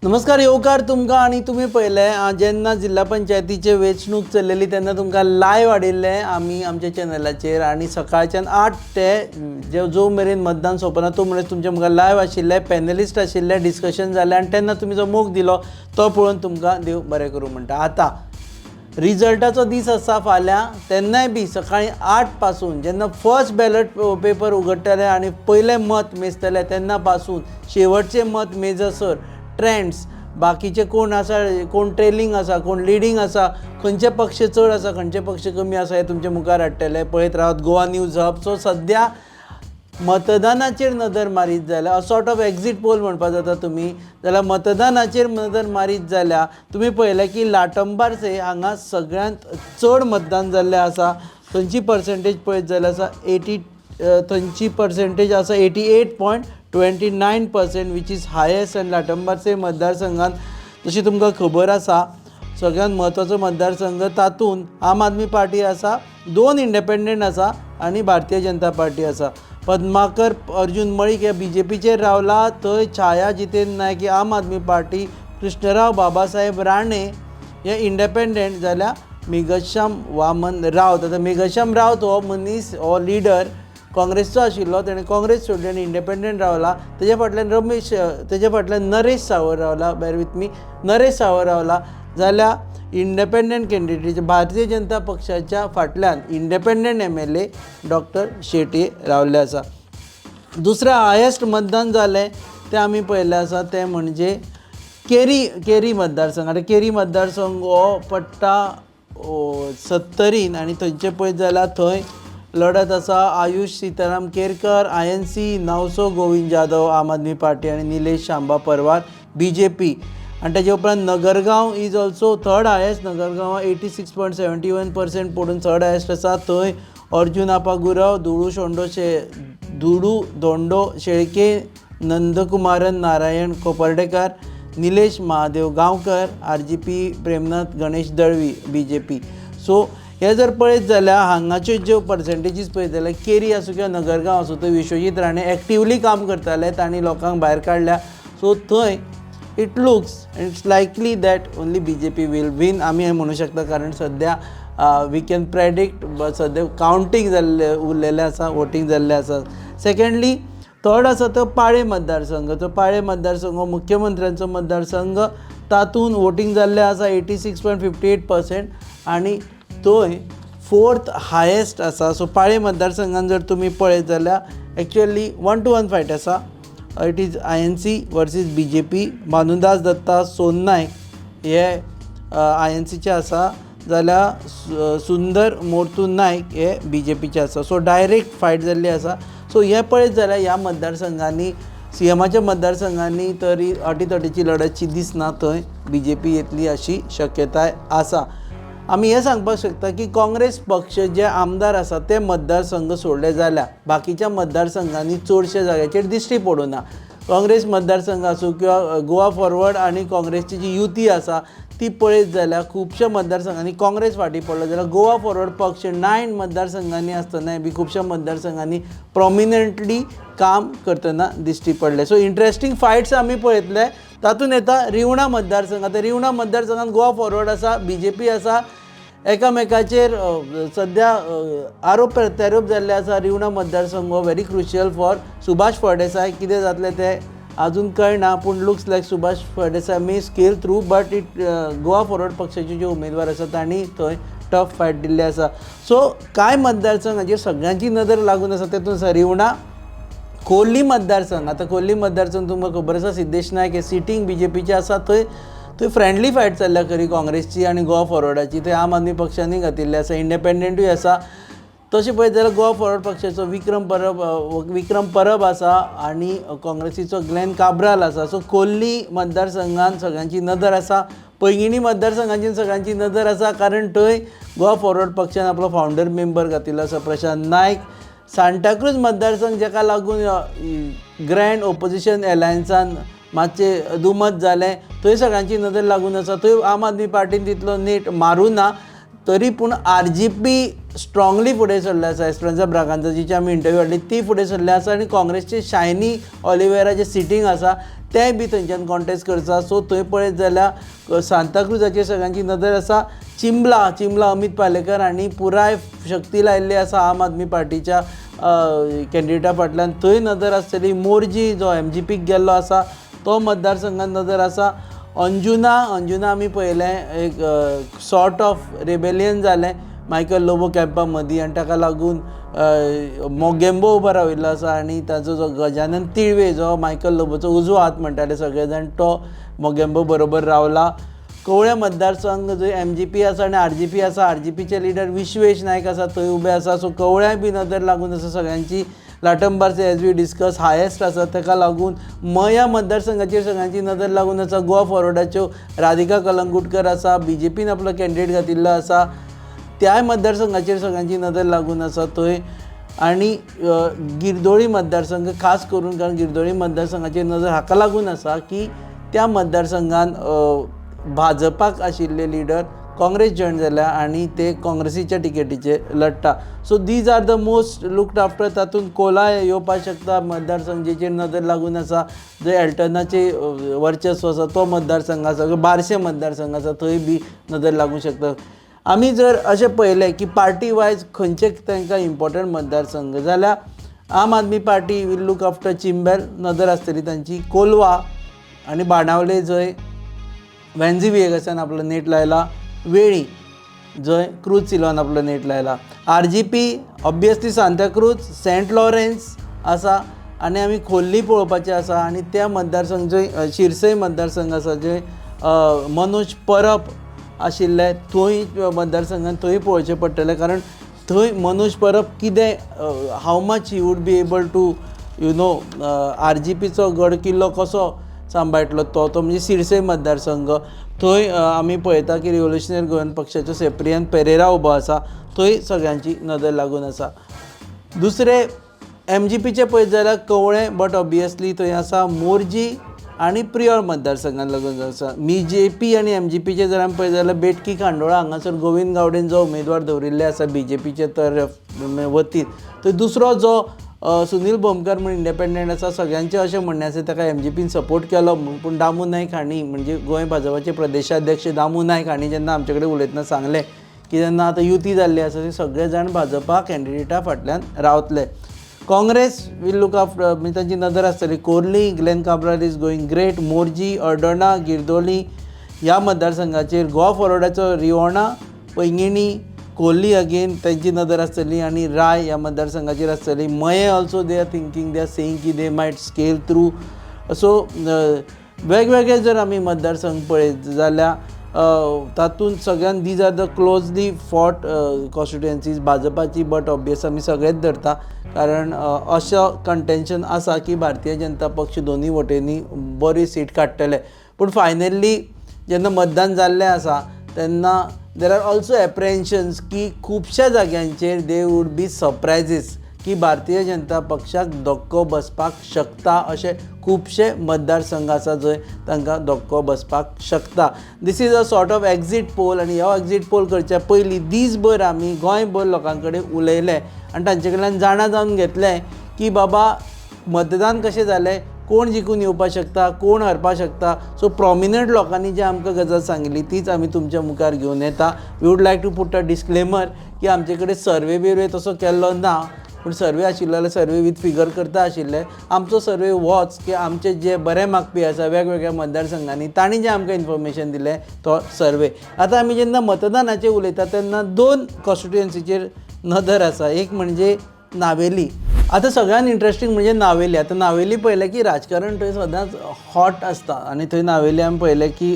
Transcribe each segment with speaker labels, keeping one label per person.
Speaker 1: नमस्कार येवकार तुमकां आणि तुम्ही पळयलें जेन्ना जिल्हा पंचायतीचे वेंचणूक चल्लेली तेन्ना तुमकां लायव्ह हाडिल्लें आमी आमच्या चॅनलाचेर आनी सकाळच्यान 8 ते जो मेरेन मतदान सोंपना तो मेरेन तुमचे मुखार लायव्ह आशिल्ले पॅनलिस्ट आशिल्ले डिस्कशन जालें आनी तेन्ना तुमी जो मोग दिलो तो पळोवन तुमकां देव बरें करूं म्हणटा। आतां रिजल्टाचो दीस आसा फाल्यां तेन्नाय बी सकाळीं 8 पासून जेन्ना फर्स्ट बॅलट पेपर उगडटले आनी पयलें मत मेजतले तेन्ना पासून शेवटचें मत मेजसर ट्रेंड्स बाकीचे कोण आसा, कोण ट्रेलिंग आसा, कोण लिडींग आसा, खंयचे पक्ष चड आसा, खंयचे पक्ष कमी आसा हे तुमचे मुखार हाडटले पळयत Rawat Goa news hub. So सद्या मतदानाचेर नदर मारीत जाल्यार सॉर्ट ऑफ एक्झीट पोल म्हणपाक जाता तुमी जाल्यार मतदानाचेर नदर मारीत जाल्यार तुमी पळयलें की लाटंबारसे हांगा सगळ्यांत चड मतदान जाल्लें आसा। थंयची पर्सेंटेज पळयत जाल्यार आसा थंयची पर्सेंटेज आसा 88.29% विच इज हायेस्ट। आनी लाटंबारसे मतदारसंघात जशी तुमकां खबर आसा सगळ्यांत म्हत्वाचो मतदारसंघ तातूंत आम आदमी पार्टी आसा, 2 इंडिपेंडंट आसा आनी भारतीय जनता पार्टी आसा। पद्माकर अर्जुन मळीक हे BJPचेर रावला, थंय छाया जितेंद्र नायक ही आम आदमी पार्टी, कृष्णराव बाबासाहेब राणे हे इंडिपेंडंट जाल्यार मेघश्याम वामन रावत। आतां मेघश्याम रावत हो मनीस हो लिडर काँग्रेसचो आशिल्लो, ताणें काँग्रेस सोडली आनी इंडिपेंडंट रावला। तेजे फाटल्यान नरेश सावय रावला, बेर विथ मी, नरेश सावय रावला। जाल्यार इंडिपेंडंट कॅन्डिडेट भारतीय जनता पक्षाच्या फाटल्यान इंडिपेंडंट MLA डॉक्टर शेट्ये रावल्ले आसा। दुसरें हायेस्ट मतदान जालें तें आमी पळयल्लें आसा तें म्हणजे केरी मतदारसंघ। आतां केरी मतदारसंघ हो पडटा 70 आनी थंयचे पळयत जाल्यार थंय लढत आसा आयुष सीताराम केरकर INC, नावसो गोविंद जाधव आम आदमी पार्टी आनी निलेश शांबा परवार BJP। आनी तेजे उपरांत Nagargaon is also third highest, Nagargaon 86.71% पडून थर्ड हायेस्ट आसा। थंय Arjun Apa Gurav, Dudu Dondo Shelke, Nandkumaran Narayan Koperdekar, Nilesh Mahadev Gaonkar RGP, Premnath Ganesh Dalvi BJP। So हे जर पळयत जाल्यार हांगाच्यो ज्यो पर्सेंटेजीस पळयत जाल्यार केरी आसूं किंवा नगरगांव आसूं थंय विश्वजीत राणे एक्टिवली काम करताले, तांणी लोकांक भायर काडल्या। सो थंय it looks it's likely that only BJP will win आमी म्हणूं शकता, कारण सद्या वी कॅन प्रेडिक्ट सद्या कावंटींग जाल्ले उरलेलें आसा, वोटींग जाल्लें आसा। सेकेंडली थर्ड आसा तो पाळे मतदारसंघ। तो पाळे मतदारसंघ हो मुख्यमंत्र्यांचो मतदारसंघ, तातूंत वोटींग जाल्लें आसा 86.58% आनी थंय फोर्थ हायेस्ट आसा। सो पाळे मतदारसंघान जर तुमी पळयत जाल्यार एक्चुअली 1-to-1 फायट आसा। It is INC versus BJP। Bhanudas Datta सोन नायक हे INCचे आसा, जाल्यार सुंदर मोर्तू नायक हे BJPचे आसा। सो डायरेक्ट फायट जाल्ली आसा। सो हे पळयत जाल्यार ह्या मतदारसंघांनी CMच्या मतदारसंघांनी तरी अटीतटीची लढतची दिसना, थंय BJP येतली अशी शक्यताय आसा। आमी हे सांगपाक शकता की काँग्रेस पक्ष जे आमदार आसा ते मतदारसंघ सोडले जाल्यार बाकीच्या मतदारसंघांनी चडशे जाग्याचेर दिश्टी पडूना। काँग्रेस मतदारसंघ आसूं किंवा गोवा फॉरवर्ड आनी काँग्रेसची जी युती आसा ती पळयत जाल्यार खुबश्या मतदारसंघांनी काँग्रेस फाटीं पडलो, जाल्यार गोवा फॉरवर्ड पक्ष 9 मतदारसंघांनी आसतनाय बी खुबश्या मतदारसंघांनी प्रॉमिनंटली काम करतना दिश्टी पडले। सो इंट्रस्टींग फायट्स आमी पळयतले। तातूंत येता रिवणा मतदारसंघ। आतां रिवणा मतदारसंघात गोवा फॉरवर्ड आसा, BJP आसा, एकामेकाचेर सद्या आरोप प्रत्यारोप जाल्ले आसा। रिवणा मतदारसंघ हो very crucial for Subhash Phaldesai. कितें जातलें तें अजून कळना, पूण looks like Subhash Phaldesai may scale through, but Goa forward पक्षाचे जे उमेदवार आसा तांणी थंय टफ फायट दिल्ली आसा। सो कांय मतदारसंघाचेर सगळ्यांची नदर लागून आसा, तेतून रिवणा कोल्ली मतदारसंघ। आतां कोल्ली मतदारसंघ तुमकां खबर आसा सिद्धेश नायक हे सिटींग BJPचे आसा, थंय फ्रेंडली फायट चल्ल्या खरी काँग्रेसची आनी गोवा फॉरवर्डाची। थंय आम आदमी पक्षांनी घातिल्ले आसा, इंडिपेंडंटूय आसा। तशें पळयत जाल्यार गोवा फॉरवर्ड पक्षाचो विक्रम परब आसा आनी काँग्रेसीचो ग्लेन काब्राल आसा। सो कोल्ली मतदारसंघान सगळ्यांची नदर आसा। पैंगिणी मतदारसंघांची सगळ्यांची नदर आसा, कारण थंय गोवा फॉरवर्ड पक्षान आपलो फावंडर मेंबर घातिल्लो आसा प्रशांत नायक। सांताक्रूज मतदारसंघ जेका लागून ग्रँड ओपोजिशन एलायन्सान मातशें दुमत जालें, थंय सगळ्यांची नदर लागून आसा। थंय आम आदमी पार्टीन तितलो नेट मारूना, तरी पूण RGP स्ट्रॉंगली फुडें सरले आसा। एस्पेरांजा ब्रागांझा जिची आमी इंटरव्यू हाडली ती फुडें सरले आसा आनी काँग्रेसचे शायनी ऑलिव्हेरा जे सिटींग आसा ते बी थंयच्यान कॉन्टेस्ट करता. सो थंय पळयत जाल्यार सांताक्रुजाचेर सगळ्यांची नदर आसा. चिंबला अमित पालेकर हांणी पुराय शक्ती लायिल्ली आसा आम आदमी पार्टीच्या कॅन्डिडेटा फाटल्यान. थंय नदर आसतली. मोर्जी जो MGPक गेल्लो आसा तो मतदारसंघात नदर आसा. अंजुना आमी पळयलें एक सॉर्ट ऑफ रेबेलियन जालें मायकल लोबो कॅम्पा मदीं आनी ताका लागून मोगेंबो उबो राविल्लो आसा आनी ताचो जो गजानन तिळवे जो मायकल लोबोचो उजवो हात म्हणटाले सगळे जाण तो मोगेंबो बरोबर रावला. कवळें मतदारसंघ जंय MGP आसा आनी RGP आसा. RGPचे लिडर विश्वेश नायक आसा थंय उबे आसा. सो कवळ्याय बी नदर लागून आसा सगळ्यांची. लाटंबारचे एज वी डिस्कस हायेस्ट आसा ताका लागून मया मतदारसंघाचेर सगळ्यांची नदर लागून आसा. गोवा फॉरवर्डाच्यो राधिका कलंगुटकर आसा. BJPन आपलो कॅन्डिडेट घातिल्लो आसा. त्याय मतदारसंघाचेर सगळ्यांची नदर लागून आसा थंय. आनी गिरदोळी मतदारसंघ खास करून कारण गिरदोळी मतदारसंघाचेर नदर हाका लागून आसा की त्या मतदारसंघान भाजपाक आशिल्ले लिडर काँग्रेस जॉयन जाल्या आनी ते काँग्रेसीच्या टिकेटीचेर लढटा. So these are the most looked after. तातूंत कोलाय येवपाक शकता मतदारसंघाचेर नदर लागून आसा. जंय एल्टनाचे वर्चस्व आसा तो मतदारसंघ आसा. बारशे मतदारसंघ आसा थंय बी नदर लागूंक शकता. आमी जर अशें पळयलें की पार्टी वायज खंयचे तांकां इम्पॉर्टंट मतदारसंघ जाल्यार आम आदमी पार्टी वील लूक आफ्टर चिंबेल नदर आसतली तांची. कोलवा आनी बाणावले जंय वॅन्झी विएगसान आपलो नेट लायला. वेळी जंय क्रूज सिल्वान आपलो नेट लायला. RGP ऑब्वियसली सांताक्रूज सेंट लॉरेन्स आसा आनी आमी खोर्ली पळोवपाचें आसा. आनी त्या मतदारसंघ जंय शिरसय मतदारसंघ आसा जंय मनोज परब आशिल्ले थंय मतदारसंघान थंय पळोवचें पडटलें कारण थंय मनोज परब कितें how much he would be able to RGPचो गड किल्लो कसो सांबाळटलो तो म्हणजे शिरसय मतदारसंघ. थंय आमी पळयता की रिव्होल्युशनरी गोवन पक्षाचो सेप्रियन पेरेरा उबो आसा. थंय सगळ्यांची नदर लागून आसा. दुसरे MGPचे पळयत जाल्यार कवळें बट ऑब्वियसली थंय आसा मोर्जी आनी प्रियोर मतदारसंघान लागून आसा. BJP आनी MGPचे जर आमी पळयत जाल्यार बेटकी खांडोळा हांगासर गोविंद गावडेन जो उमेदवार दवरिल्ले आसा BJPचे तर वतीन. थंय दुसरो जो सुनील बोमकर म्हणून इंडिपेंडंट आसा सगळ्यांचें अशें म्हणणें आसा ताका MGPन सपोर्ट केलो पूण दामू नायक हांणी म्हणजे गोंय भाजपाचे प्रदेशाध्यक्ष दामू नायक हांणी जेन्ना आमचे कडेन उलयतना सांगलें की जेन्ना आतां युती जाल्ली आसा ते सगळे जाण भाजपा कॅन्डिडेटा फाटल्यान रावतले. काँग्रेस वील लूक आफ्टर म्हणजे तांची नदर आसतली. Korli Glen Cabral is going great. Morjim Aldona Girdoli ह्या मतदारसंघाचेर. गोवा फॉरवर्डाचो रिओणा पैंगिणी कोल्ली अगेन तांची नदर आसतली आनी राय ह्या मतदारसंघाचेर आसतली. मये also they are thinking they are saying की they might scale through. So वेगवेगळे जर आमी मतदारसंघ पळयत जाल्यार तातूंत सगळ्यान these are the closely fought constituencies भाजपाची. बट ऑब्वियस आमी सगळेच धरता कारण असो कंटेन्शन आसा की भारतीय जनता पक्ष दोनूय वटेनी बरी सीट काडटले. पूण फायनली जेन्ना मतदान जाल्लें आसा तेन्ना देर आर ऑल्सो एप्रेन्शन्स की खुबश्या जाग्यांचेर दे वूड बी सरप्रायजीस की भारतीय जनता पक्षाक धक्को बसपाक शकता. अशे खुबशे मतदारसंघ आसा जंय तांकां धक्को बसपाक शकता. This is a sort of exit poll आनी हो एक्झीट पोल करच्या पयलीं दीसभर आमी गोंयभर लोकां कडेन उलयले आनी तांचे कडल्यान जाणा जावन घेतलें की बाबा मतदान कशें जालें, कोण जिखून येवपाक शकता, कोण हरपाक शकता. सो प्रॉमिनंट लोकांनी जी आमकां गजाल सांगिल्ली तीच आमी तुमच्या मुखार घेवन येता. We would like to put a disclaimer की आमचे कडेन सर्वे बिर्वे तसो केल्लो ना पूण सर्वे आशिल्लो जाल्यार सर्वे वीथ फिगर करता आशिल्ले. आमचो सर्वे होच की आमचे जे बरे मागपी आसा वेगवेगळ्या मतदारसंघांनी तांणी जें आमकां इन्फॉर्मेशन दिलें तो सर्वे. आतां आमी जेन्ना मतदानाचेर उलयता तेन्ना दोन कॉन्स्टिट्युएन्सीचेर नदर आसा. एक म्हणजे नावेली. आतां सगळ्यान इंट्रस्टींग म्हणजे नावेली. आतां नावेली पळयलें की राजकारण थंय सदांच हॉट आसता आनी थंय नावेली आमी पळयलें की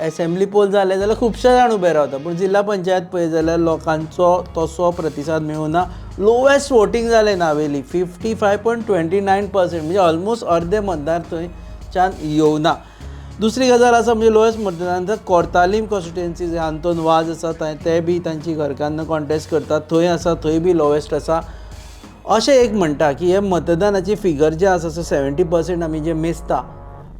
Speaker 1: एसेंब्ली पोल जाले जाल्यार खुबशे जाण उबे रावता पूण जिल्ला पंचायत पळयत जाल्यार लोकांचो तसो प्रतिसाद मेळूना. लोवेस्ट वोटींग जालें नावेली 55.29% म्हणजे ऑलमोस्ट अर्दे मतदार थंयच्यान येवना. दुसरी गजाल आसा म्हणजे लोवेस्ट मतदान कोर्तालीम कॉन्स्टिट्युएन्सी जे आंतोन वाज आसा ते बी तांची घरकान्न कॉन्टेस्ट करतात थंय आसा थंय बी लोवेस्ट आसा. अशें एक म्हणटा की हे मतदानाची फिगर जे आसा 70% आमी जे मेजता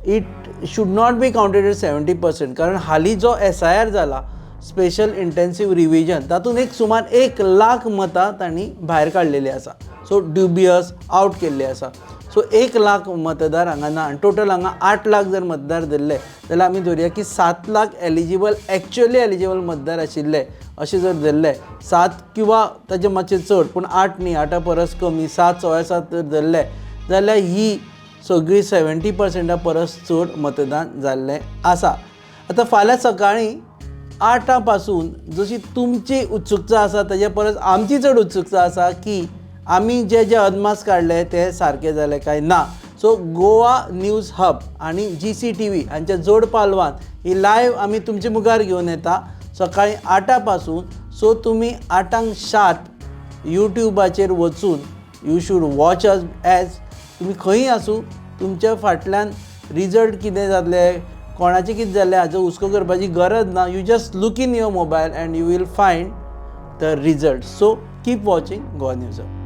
Speaker 1: it should not be counted at 70% कारण हालीं जो SIR जाला स्पेशल इंटेन्सीव रिविजन तातूंत एक सुमार 1 लाख मतां तांणी भायर काडलेली आसा. सो ड्युबियस आउट केल्ली आसा. सो 1 लाख मतदार हांगा ना आनी टोटल हांगा 8 लाख जर मतदार धरले जाल्यार आमी धरया की 7 लाख एक्चुअली एलिजिबल मतदार आशिल्ले अशें जर धरले 7 किंवा ताचे मातशें चड पूण 8 न्ही 8 परस कमी 7 7 जर धरले जाल्यार ही सगळी 70% परस चड मतदान जाल्लें आसा. आतां फाल्यां सकाळीं 8 पासून जशी तुमची उत्सुकता आसा ताचे परस आमची चड उत्सुकता आसा की आमी जे अदमास काडले ते सारके जाले काय ना. सो गोवा न्यूज हब आनी GCTV हांच्या जोड पालवान ही लायव्ह आमी तुमचे मुखार घेवन येता सकाळीं 8 पासून. सो तुमी 8:07 यूट्यूबाचेर वचून you should watch us as तुमी खंयी आसूं तुमच्या फाटल्यान रिजल्ट कितें जातले कोणाचें कितें जालें हाचो हुस्को करपाची गरज ना. You just look in your mobile and you will find the result. So keep watching Goa news hub.